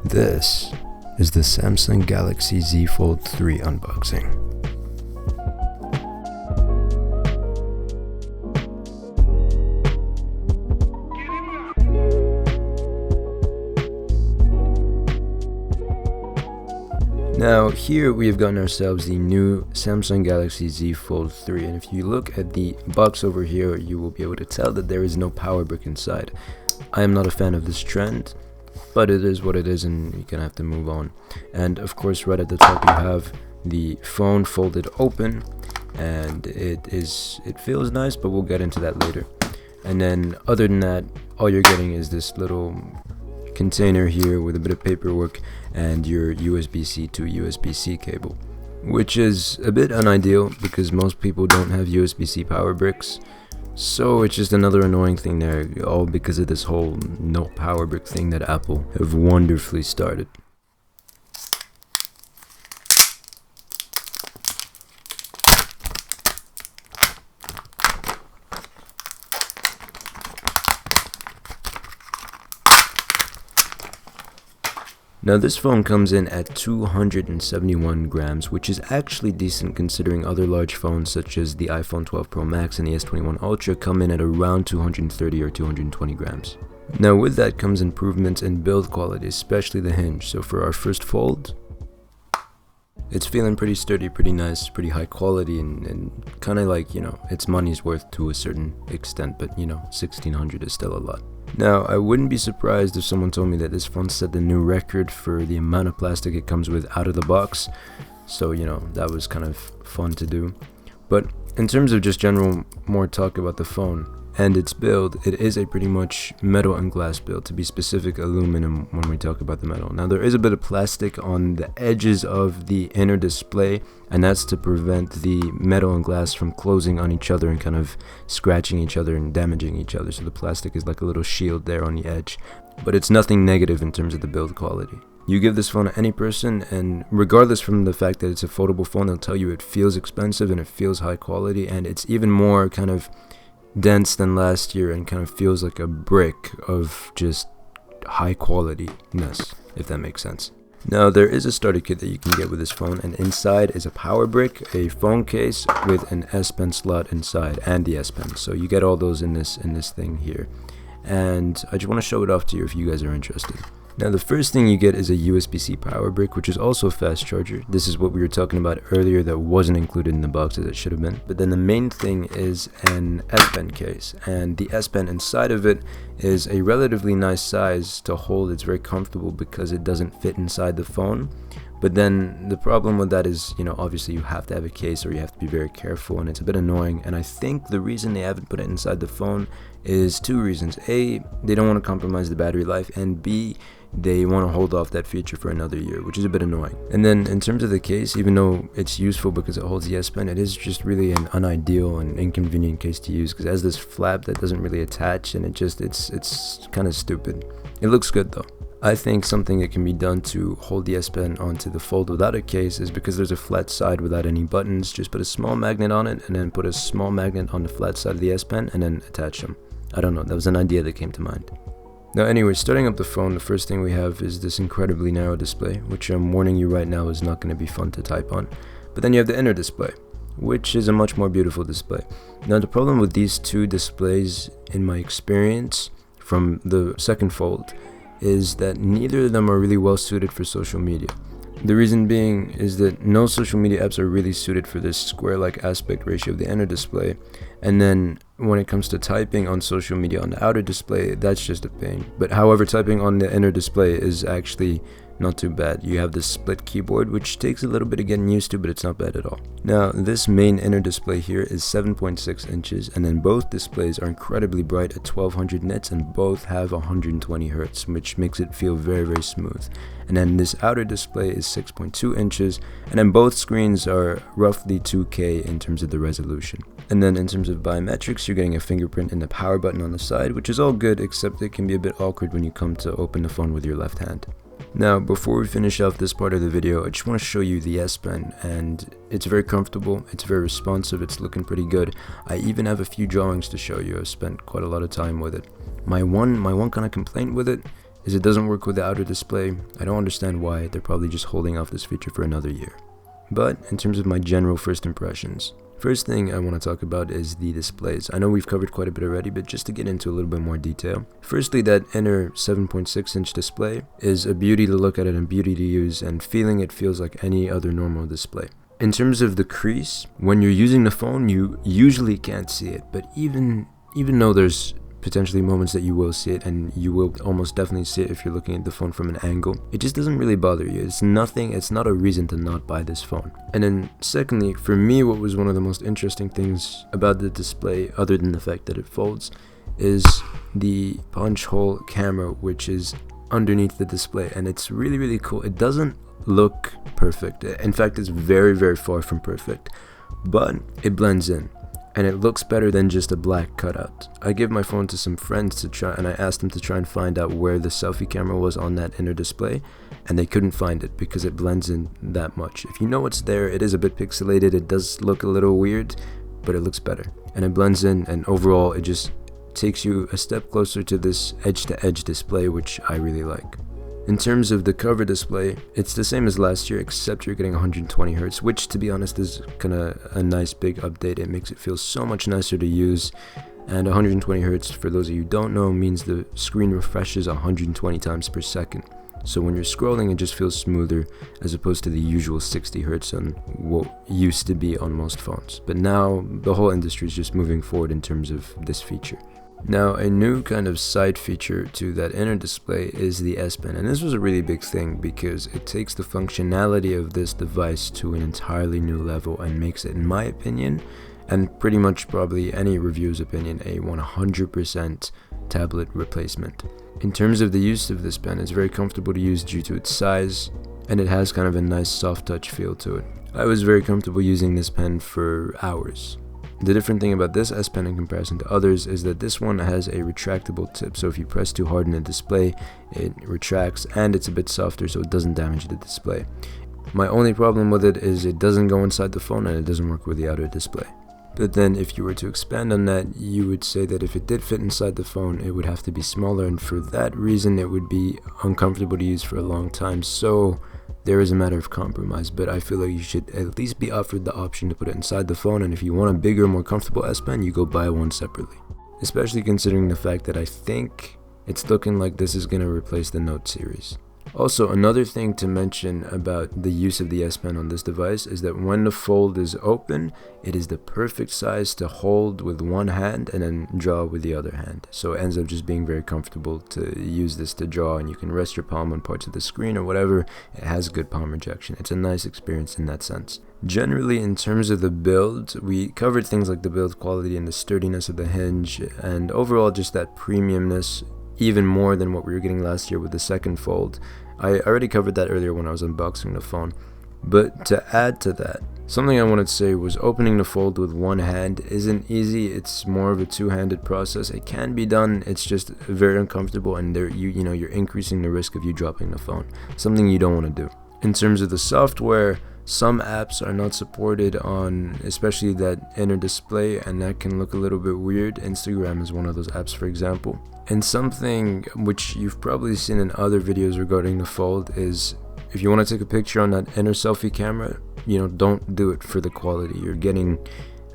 This is the Samsung Galaxy Z Fold 3 unboxing. Now here we have gotten ourselves the new Samsung Galaxy Z Fold 3, and if you look at the box over here, you will be able to tell that there is no power brick inside. I am not a fan of this trend, but it is what it is and you're gonna have to move on. And of course right at the top you have the phone folded open, and it feels nice, but we'll get into that later. And then other than that, all you're getting is this little container here with a bit of paperwork and your USB-C to USB-C cable, which is a bit unideal because most people don't have USB-C power bricks, so it's just another annoying thing there, all because of this whole no power brick thing that Apple have wonderfully started. Now this phone comes in at 271 grams, which is actually decent considering other large phones such as the iPhone 12 Pro Max and the S21 Ultra come in at around 230 or 220 grams. Now with that comes improvements in build quality, especially the hinge. So for our first fold, it's feeling pretty sturdy, pretty nice, pretty high quality, and kind of like, its money's worth to a certain extent, but $1,600 is still a lot. Now, I wouldn't be surprised if someone told me that this phone set the new record for the amount of plastic it comes with out of the box, so that was kind of fun to do. But in terms of just general more talk about the phone and its build, it is a pretty much metal and glass build, to be specific aluminum when we talk about the metal. Now there is a bit of plastic on the edges of the inner display, and that's to prevent the metal and glass from closing on each other and kind of scratching each other and damaging each other. So the plastic is like a little shield there on the edge, but it's nothing negative in terms of the build quality. You give this phone to any person, and regardless from the fact that it's a foldable phone, they'll tell you it feels expensive and it feels high quality, and it's even more kind of dense than last year and kind of feels like a brick of just high qualityness, if that makes sense. Now there is a starter kit that you can get with this phone, and inside is a power brick, a phone case with an S Pen slot inside, and the S Pen. So you get all those in this thing here, and I just want to show it off to you if you guys are interested. Now the first thing you get is a USB-C power brick, which is also a fast charger. This is what we were talking about earlier that wasn't included in the box as it should have been. But then the main thing is an S Pen case, and the S Pen inside of it is a relatively nice size to hold. It's very comfortable because it doesn't fit inside the phone. But then the problem with that is, obviously you have to have a case or you have to be very careful, and it's a bit annoying. And I think the reason they haven't put it inside the phone is two reasons. A, they don't want to compromise the battery life, and B, they want to hold off that feature for another year, which is a bit annoying. And then in terms of the case, even though it's useful because it holds the S Pen, it is just really an unideal and inconvenient case to use because it has this flap that doesn't really attach, and it's kind of stupid. It looks good though. I think something that can be done to hold the S Pen onto the Fold without a case is, because there's a flat side without any buttons, just put a small magnet on it and then put a small magnet on the flat side of the S Pen and then attach them. I don't know, that was an idea that came to mind. Now anyway, starting up the phone, the first thing we have is this incredibly narrow display, which I'm warning you right now is not going to be fun to type on. But then you have the inner display, which is a much more beautiful display. Now the problem with these two displays, in my experience from the second Fold, is that neither of them are really well suited for social media. The reason being is that no social media apps are really suited for this square-like aspect ratio of the inner display, and then when it comes to typing on social media on the outer display, that's just a pain. But however, typing on the inner display is actually not too bad. You have this split keyboard, which takes a little bit of getting used to, but it's not bad at all. Now this main inner display here is 7.6 inches, and then both displays are incredibly bright at 1200 nits, and both have 120 Hz, which makes it feel very, very smooth. And then this outer display is 6.2 inches, and then both screens are roughly 2K in terms of the resolution. And then in terms of biometrics, you're getting a fingerprint and the power button on the side, which is all good, except it can be a bit awkward when you come to open the phone with your left hand. Now, before we finish off this part of the video, I just want to show you the S Pen, and it's very comfortable, it's very responsive, it's looking pretty good. I even have a few drawings to show you. I've spent quite a lot of time with it. My one kind of complaint with it is it doesn't work with the outer display. I don't understand why. They're probably just holding off this feature for another year. But in terms of my general first impressions, first thing I want to talk about is the displays. I know we've covered quite a bit already, but just to get into a little bit more detail. Firstly, that inner 7.6-inch display is a beauty to look at and a beauty to use, and feeling it feels like any other normal display. In terms of the crease, when you're using the phone, you usually can't see it, but even though there's potentially moments that you will see it, and you will almost definitely see it if you're looking at the phone from an angle, it just doesn't really bother you. It's not a reason to not buy this phone. And then secondly, for me, what was one of the most interesting things about the display, other than the fact that it folds, is the punch hole camera, which is underneath the display, and it's really, really cool. It doesn't look perfect. In fact, it's very, very far from perfect, but it blends in. And it looks better than just a black cutout. I gave my phone to some friends to try, and I asked them to try and find out where the selfie camera was on that inner display, and they couldn't find it because it blends in that much. If you know what's there, it is a bit pixelated, it does look a little weird, but it looks better. And it blends in, and overall it just takes you a step closer to this edge-to-edge display, which I really like. In terms of the cover display, it's the same as last year, except you're getting 120 Hz, which to be honest is kind of a nice big update. It makes it feel so much nicer to use. And 120 Hz, for those of you who don't know, means the screen refreshes 120 times per second. So when you're scrolling, it just feels smoother as opposed to the usual 60 Hz on what used to be on most phones. But now the whole industry is just moving forward in terms of this feature. Now, a new kind of side feature to that inner display is the S Pen, and this was a really big thing because it takes the functionality of this device to an entirely new level and makes it, in my opinion, and pretty much probably any reviewer's opinion, a 100% tablet replacement. In terms of the use of this pen, it's very comfortable to use due to its size, and it has kind of a nice soft touch feel to it. I was very comfortable using this pen for hours. The different thing about this S Pen in comparison to others is that this one has a retractable tip, so if you press too hard in the display, it retracts, and it's a bit softer so it doesn't damage the display. My only problem with it is it doesn't go inside the phone and it doesn't work with the outer display. But then if you were to expand on that, you would say that if it did fit inside the phone, it would have to be smaller, and for that reason it would be uncomfortable to use for a long time. So there is a matter of compromise, but I feel like you should at least be offered the option to put it inside the phone, and if you want a bigger, more comfortable S Pen, you go buy one separately. Especially considering the fact that I think it's looking like this is going to replace the Note series. Also, another thing to mention about the use of the S Pen on this device is that when the fold is open, it is the perfect size to hold with one hand and then draw with the other hand. So it ends up just being very comfortable to use this to draw, and you can rest your palm on parts of the screen or whatever. It has good palm rejection. It's a nice experience in that sense. Generally, in terms of the build, we covered things like the build quality and the sturdiness of the hinge, and overall just that premiumness, even more than what we were getting last year with the second fold. I already covered that earlier when I was unboxing the phone, but to add to that, something I wanted to say was opening the fold with one hand isn't easy. It's more of a two-handed process. It can be done, it's just very uncomfortable, and you're increasing the risk of you dropping the phone, something you don't want to do. In terms of the software, some apps are not supported on especially that inner display, and that can look a little bit weird. Instagram is one of those apps, for example. And something which you've probably seen in other videos regarding the Fold is if you want to take a picture on that inner selfie camera, don't do it for the quality. You're getting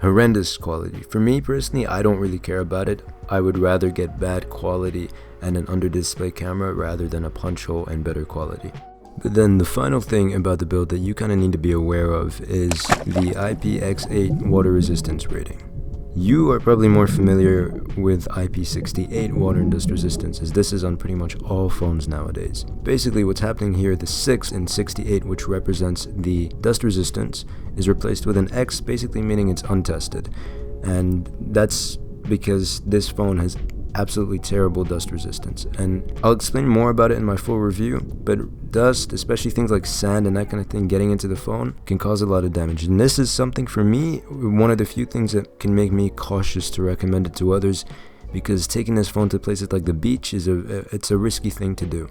horrendous quality. For me personally, I don't really care about it. I would rather get bad quality and an under display camera rather than a punch hole and better quality. But then the final thing about the build that you kind of need to be aware of is the IPX8 water resistance rating. You are probably more familiar with IP68 water and dust resistance, as this is on pretty much all phones nowadays. Basically what's happening here, the 6 in 68, which represents the dust resistance, is replaced with an X, basically meaning it's untested. And that's because this phone has absolutely terrible dust resistance, and I'll explain more about it in my full review, but dust, especially things like sand and that kind of thing getting into the phone, can cause a lot of damage. And this is something, for me, one of the few things that can make me cautious to recommend it to others, because taking this phone to places like the beach is it's a risky thing to do.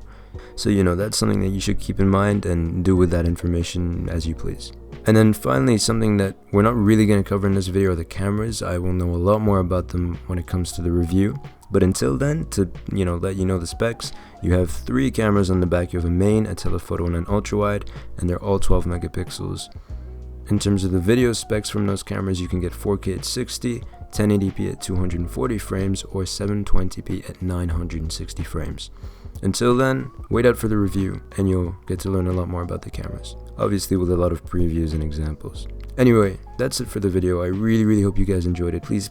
So that's something that you should keep in mind and do with that information as you please. And then finally, something that we're not really going to cover in this video are the cameras. I will know a lot more about them when it comes to the review. But until then, to let you know the specs, you have 3 cameras on the back. You have a main, a telephoto, and an ultrawide, and they're all 12 megapixels. In terms of the video specs from those cameras, you can get 4K at 60, 1080p at 240 frames, or 720p at 960 frames. Until then, wait out for the review, and you'll get to learn a lot more about the cameras. Obviously with a lot of previews and examples. Anyway, that's it for the video. I really hope you guys enjoyed it. Please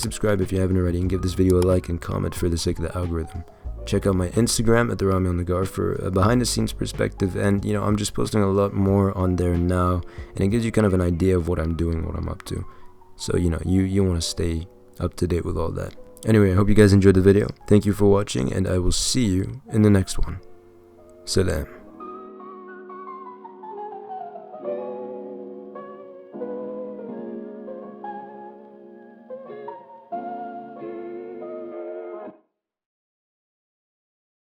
subscribe if you haven't already, and give this video a like and comment for the sake of the algorithm. Check out my Instagram at El-Naggar for a behind the scenes perspective, and I'm just posting a lot more on there now, and it gives you kind of an idea of what I'm doing, what I'm up to. So you want to stay up to date with all that. Anyway, I hope you guys enjoyed the video. Thank you for watching, and I will see you in the next one. Salam.